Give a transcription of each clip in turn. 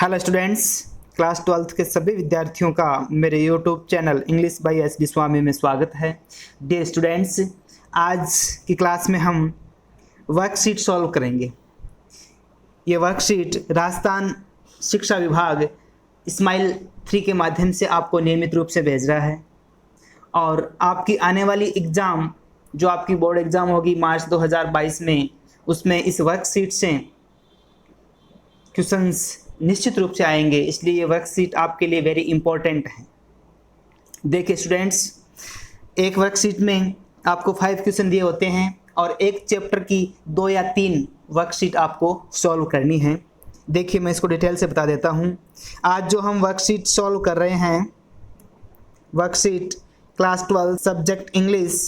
Hello students, class 12th के सभी विद्यार्थियों का मेरे YouTube channel English by S D Swami में स्वागत है। डियर स्टूडेंट्स, आज की क्लास में हम वर्कशीट सॉल्व करेंगे। ये वर्कशीट राजस्थान शिक्षा विभाग स्माइल 3 के माध्यम से आपको नियमित रूप से भेज रहा है और आपकी आने वाली एग्ज़ाम जो आपकी बोर्ड एग्ज़ाम होगी मार्च 2022 में, उसमें इस वर्कशीट से क्वेश्चंस निश्चित रूप से आएंगे, इसलिए ये वर्कशीट आपके लिए वेरी इंपॉर्टेंट है। देखिए स्टूडेंट्स, एक वर्कशीट में आपको 5 क्वेश्चन दिए होते हैं और एक चैप्टर की 2 या 3 वर्कशीट आपको सॉल्व करनी है। देखिए मैं इसको डिटेल से बता देता हूँ। आज जो हम वर्कशीट सॉल्व कर रहे हैं, worksheet class 12 subject English,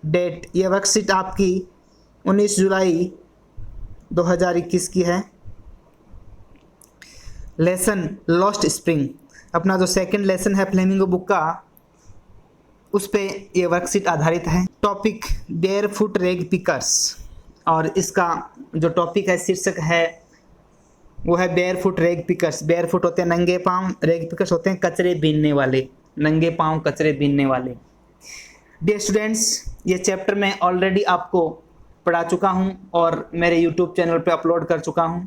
date, ये वर्कशीट आपकी 19 जुलाई 2021 की है। लेसन लॉस्ट स्प्रिंग, अपना जो सेकंड लेसन है फ्लेमिंगो बुक का, उस पे ये वर्कशीट आधारित है। टॉपिक बेयर फुट रेग पिकर्स, और इसका जो टॉपिक है, शीर्षक है, वो है बेयर फुट रेग पिकर्स। बेयर फुट होते हैं नंगे पाँव, रेग पिकर्स होते हैं कचरे बीनने वाले, नंगे पाँव कचरे बीनने वाले। डियर स्टूडेंट्स, ये चैप्टर मैं ऑलरेडी आपको पढ़ा चुका हूँ और मेरे यूट्यूब चैनल पे अपलोड कर चुका हूँ,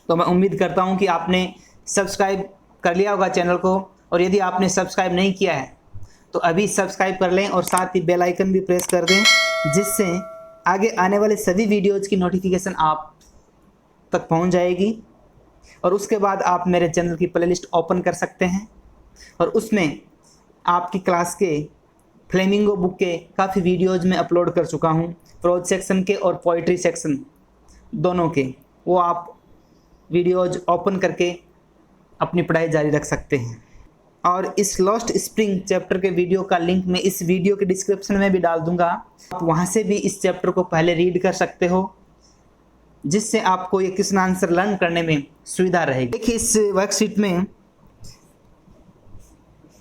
तो मैं उम्मीद करता हूं कि आपने सब्सक्राइब कर लिया होगा चैनल को, और यदि आपने सब्सक्राइब नहीं किया है तो अभी सब्सक्राइब कर लें और साथ ही बेल आइकन भी प्रेस कर दें, जिससे आगे आने वाले सभी वीडियोज़ की नोटिफिकेशन आप तक पहुंच जाएगी। और उसके बाद आप मेरे चैनल की प्लेलिस्ट ओपन कर सकते हैं और उसमें आपकी क्लास के फ्लेमिंगो बुक के काफ़ी वीडियोज़ में अपलोड कर चुका हूँ, प्रोज सेक्शन के और पोइट्री सेक्शन दोनों के, वो आप वीडियोज ओपन करके अपनी पढ़ाई जारी रख सकते हैं। और इस लॉस्ट स्प्रिंग चैप्टर के वीडियो का लिंक मैं इस वीडियो के डिस्क्रिप्शन में भी डाल दूंगा, आप वहां से भी इस चैप्टर को पहले रीड कर सकते हो, जिससे आपको ये क्वेश्चन आंसर लर्न करने में सुविधा रहेगी। देखिए इस वर्कशीट में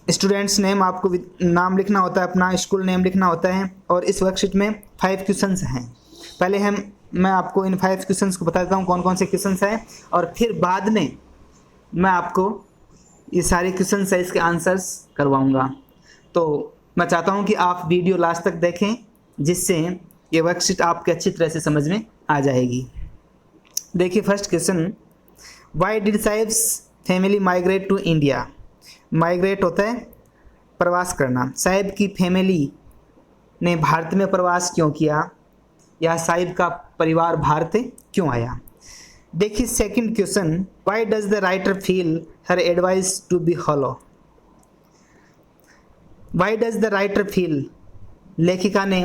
स्टूडेंट्स नेम, आपको नाम लिखना होता है, अपना स्कूल नेम लिखना होता है, और इस वर्कशीट में 5 क्वेश्चंस हैं। पहले मैं आपको इन 5 क्वेश्चंस को बता देता हूँ कौन कौन से क्वेश्चंस हैं, और फिर बाद में मैं आपको ये सारे क्वेश्चंस है इसके आंसर्स करवाऊँगा। तो मैं चाहता हूँ कि आप वीडियो लास्ट तक देखें, जिससे ये वर्कशीट आपके अच्छी तरह से समझ में आ जाएगी। देखिए first question, why did Saheb's family migrate to India. Migrate होता है प्रवास करना। साहिब की फैमिली ने भारत में प्रवास क्यों किया, या साहिब का परिवार भारत क्यों आया। देखिए second question, why does the writer feel her advice to be hollow. Why does the writer feel, लेखिका ने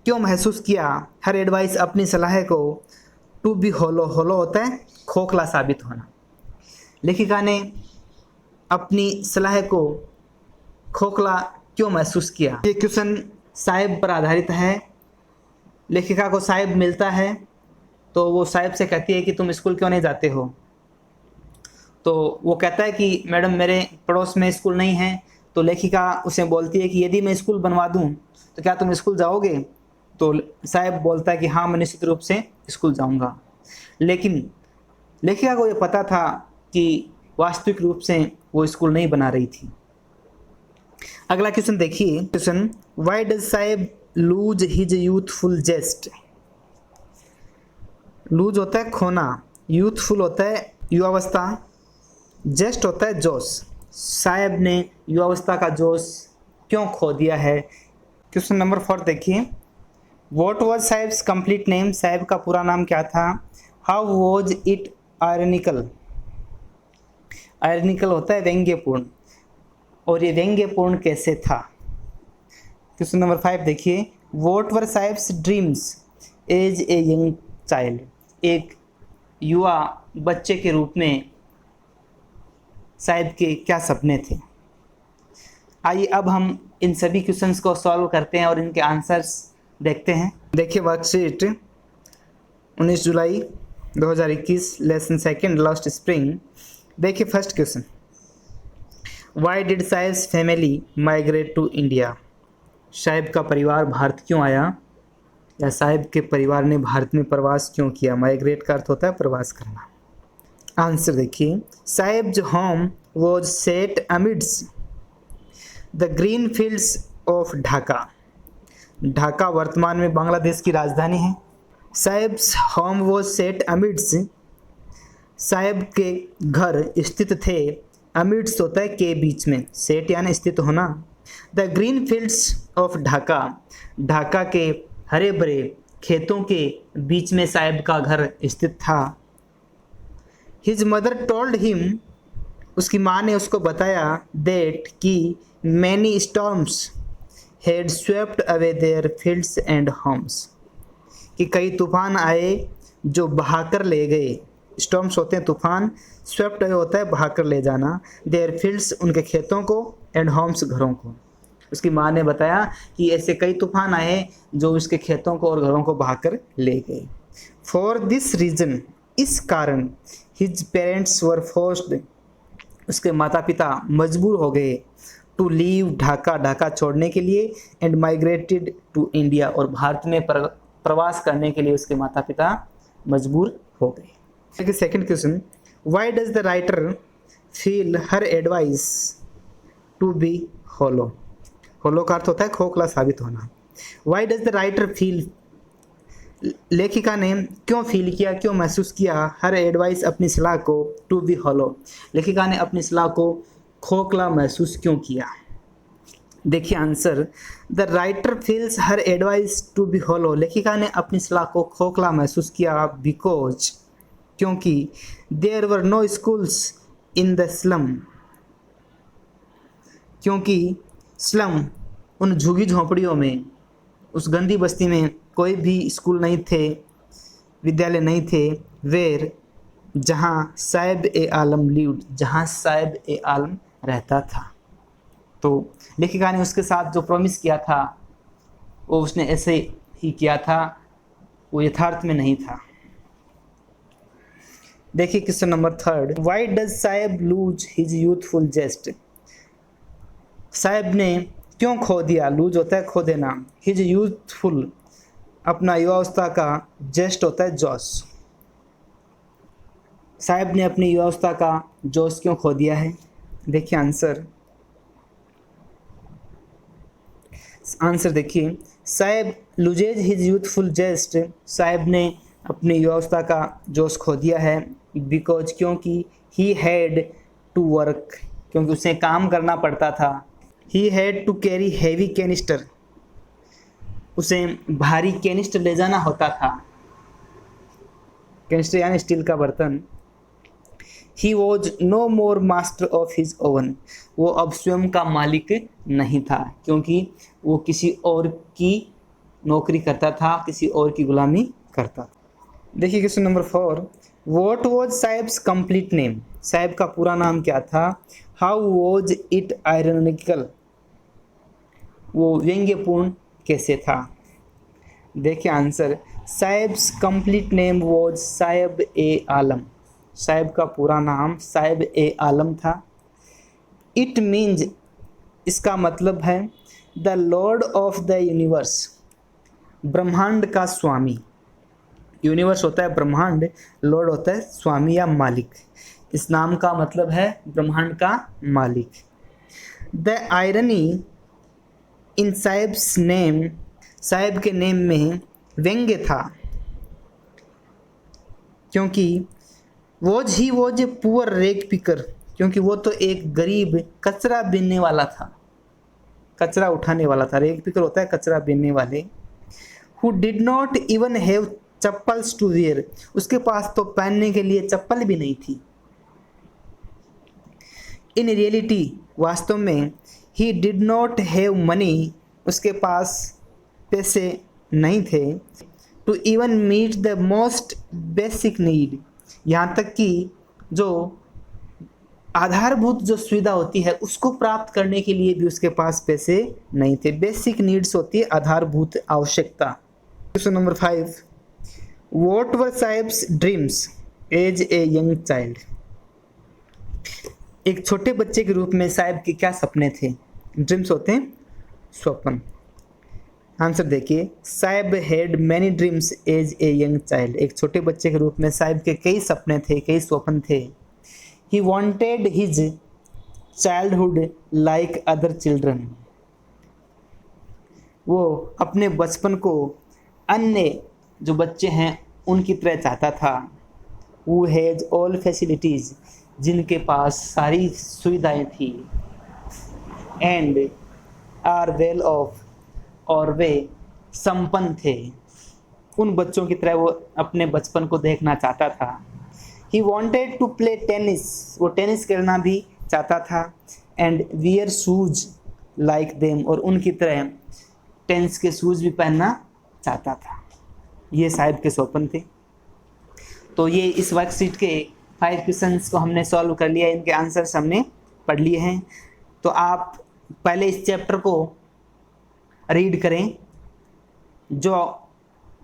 क्यों महसूस किया, हर एडवाइस अपनी सलाह को, टू बी हॉलो, हॉलो होता है खोखला साबित होना। लेखिका ने अपनी सलाह को खोखला क्यों महसूस किया। ये क्वेश्चन साहिब पर आधारित है। लेखिका को साहिब मिलता है तो वो साहिब से कहती है कि तुम स्कूल क्यों नहीं जाते हो। तो वो कहता है कि मैडम मेरे पड़ोस में स्कूल नहीं है। तो लेखिका उसे बोलती है कि यदि मैं स्कूल बनवा दूं तो क्या तुम स्कूल जाओगे। तो साहिब बोलता है कि हाँ, मैं निश्चित रूप से स्कूल जाऊंगा। लेकिन लेखिका को ये पता था कि वास्तविक रूप से वो स्कूल नहीं बना रही थी। अगला क्वेश्चन देखिए, question, why does Sahib lose his youthful zest. Lose होता है खोना, यूथफुल होता है युवावस्था, जेस्ट होता है जोश। साहिब ने युवावस्था का जोश क्यों खो दिया है। क्वेश्चन नंबर 4 देखिए, what was sahibs complete name. Sahib का पूरा नाम क्या था। How was it ironical. Ironical होता है व्यंग्यपूर्ण, और ये व्यंग्यपूर्ण कैसे था। क्वेश्चन नंबर 5 देखिए, what were Saheb's dreams as a young child. एक युवा बच्चे के रूप में साहिब के क्या सपने थे। आइए अब हम इन सभी क्वेश्चंस को सॉल्व करते हैं और इनके आंसर्स देखते हैं। देखिए वर्कशीट 19 जुलाई 2021 लेसन सेकंड लॉस्ट स्प्रिंग। देखिए first question, why did Saheb's family migrate to India. Saheb का परिवार भारत क्यों आया, या साहिब के परिवार ने भारत में प्रवास क्यों किया। माइग्रेट का अर्थ होता है प्रवास करना। आंसर देखिए, Saheb's home was set amidst the green fields of Dhaka. Dhaka वर्तमान में बांग्लादेश की राजधानी है। Saheb's home was set amidst, Saheb के घर स्थित थे, अमिड्स होता है के बीच में, सेट यानी स्थित होना। The green fields of Dhaka, Dhaka के हरे भरे खेतों के बीच में साहेब का घर स्थित था। हिज मदर टोल्ड हिम, उसकी माँ ने उसको बताया, दैट कि many storms had swept away their fields and homes, कि कई तूफान आए जो बहाकर ले गए। स्टॉर्म्स होते हैं तूफान, स्वेप्ट अवे होता है बहाकर ले जाना, देयर फील्ड्स उनके खेतों को, एंड होम्स घरों को। उसकी माँ ने बताया कि ऐसे कई तूफान आए जो उसके खेतों को और घरों को बहाकर ले गए। फॉर दिस रीजन, इस कारण, हिज पेरेंट्स वर फोर्स्ड, उसके माता पिता मजबूर हो गए, टू लीव ढाका, ढाका छोड़ने के लिए, एंड माइग्रेटेड टू इंडिया, और भारत में प्रवास करने के लिए उसके माता पिता मजबूर हो गए। Second question, why does the writer feel her advice to be hollow. Hollow का अर्थ होता है खोखला साबित होना। Why does the writer feel, लेखिका ने क्यों फील किया, क्यों महसूस किया, हर एडवाइस अपनी सलाह को, टू बी होलो, लेखिका ने अपनी सलाह को खोखला महसूस क्यों किया। देखिए answer, the writer feels her advice to be hollow, लेखिका ने अपनी सलाह को खोखला महसूस किया, बिकॉज, क्योंकि, there were no schools in the slum, क्योंकि स्लम उन झुगी झोंपड़ियों में, उस गंदी बस्ती में कोई भी स्कूल नहीं थे, विद्यालय नहीं थे, वेर, जहाँ साहिब ए आलम लिव्ड, जहाँ साहिब ए आलम रहता था। तो लेखिका ने उसके साथ जो प्रॉमिस किया था वो उसने ऐसे ही किया था, वो यथार्थ में नहीं था। देखिए question number third, why does Saheb lose his youthful zest. Saheb ने क्यों खो दिया, लूज होता है खो देना, हिज यूथफुल अपना युवावस्था का, जेस्ट होता है जोश। साहेब ने अपनी युवावस्था का जोश क्यों खो दिया है। देखिए आंसर, आंसर देखिए, साहेब loses his youthful zest, Saheb ने अपनी युवावस्था का जोश खो दिया है, बिकॉज, क्योंकि, ही हैड टू वर्क, क्योंकि उसे काम करना पड़ता था, he had to carry heavy canister, उसे भारी कैनिस्टर ले जाना होता था, कैनिस्टर यानी स्टील का बर्तन। He was no more master of his oven, वो अब स्वयं का मालिक नहीं था, क्योंकि वो किसी और की नौकरी करता था, किसी और की गुलामी करता था। देखिए question number 4, what was Saheb's complete name, Saheb का पूरा नाम क्या था। हाउ वॉज इट आयरनिकल, वो व्यंग्यपूर्ण कैसे था। देखिए answer, Saheb's complete name was Saheb e Alam, Saheb का पूरा नाम साहेब ए आलम था। इट मीन्स, इसका मतलब है, the Lord of the universe, ब्रह्मांड का स्वामी। यूनिवर्स होता है ब्रह्मांड, लॉर्ड होता है स्वामी या मालिक। इस नाम का मतलब है ब्रह्मांड का मालिक। The irony in Saheb's name, Saheb के नेम में व्यंग्य था, क्योंकि was he was a poor rag picker, क्योंकि वो तो एक गरीब कचरा बीनने वाला था, कचरा उठाने वाला था। रेग पिकर होता है कचरा बीनने वाले। Who did not even have chappals to wear, उसके पास तो पहनने के लिए चप्पल भी नहीं थी। इन रियलिटी, वास्तव में, he did not have money, उसके पास पैसे नहीं थे, to even meet the most basic need, यहाँ तक कि जो आधारभूत जो सुविधा होती है उसको प्राप्त करने के लिए भी उसके पास पैसे नहीं थे। बेसिक नीड्स होती है आधारभूत आवश्यकता। Question number 5, what were Saheb's dreams as a young child, एक छोटे बच्चे के रूप में साहेब के क्या सपने थे। ड्रीम्स होते हैं स्वप्न। आंसर देखिए, Saheb had many dreams as a young child. एक छोटे बच्चे के रूप में साइब के कई सपने थे, कई स्वप्न थे। He wanted his childhood like other children. वो अपने बचपन को अन्य जो बच्चे हैं उनकी तरह चाहता था। वो हैज ऑल फैसिलिटीज़, जिनके पास सारी सुविधाएं थी। एंड आर वेल ऑफ, और वे संपन्न थे। उन बच्चों की तरह वो अपने बचपन को देखना चाहता था। He wanted to play tennis, वो टेनिस खेलना भी चाहता था। And wear shoes like them, और उनकी तरह टेनिस के शूज भी पहनना चाहता था। ये साहिब के स्वप्न थे। तो ये इस वर्कशीट के 5 क्वेश्चंस को हमने सॉल्व कर लिया, इनके आंसर्स हमने पढ़ लिए हैं। तो आप पहले इस चैप्टर को रीड करें, जो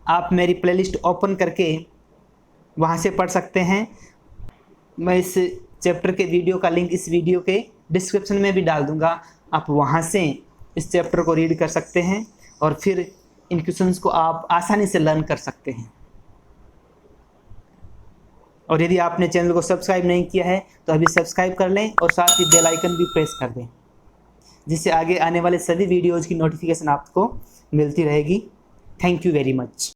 आप मेरी प्लेलिस्ट ओपन करके वहाँ से पढ़ सकते हैं। मैं इस चैप्टर के वीडियो का लिंक इस वीडियो के डिस्क्रिप्शन में भी डाल दूँगा। आप वहाँ से इस चैप्टर को रीड कर सकते हैं और फिर इन क्वेश्चंस को आप आसानी से लर्न कर सकते हैं। और यदि आपने चैनल को सब्सक्राइब नहीं किया है तो अभी सब्सक्राइब कर लें और साथ ही बेल आइकन भी प्रेस कर दें, जिससे आगे आने वाले सभी वीडियोज़ की नोटिफिकेशन आपको मिलती रहेगी। Thank you very much.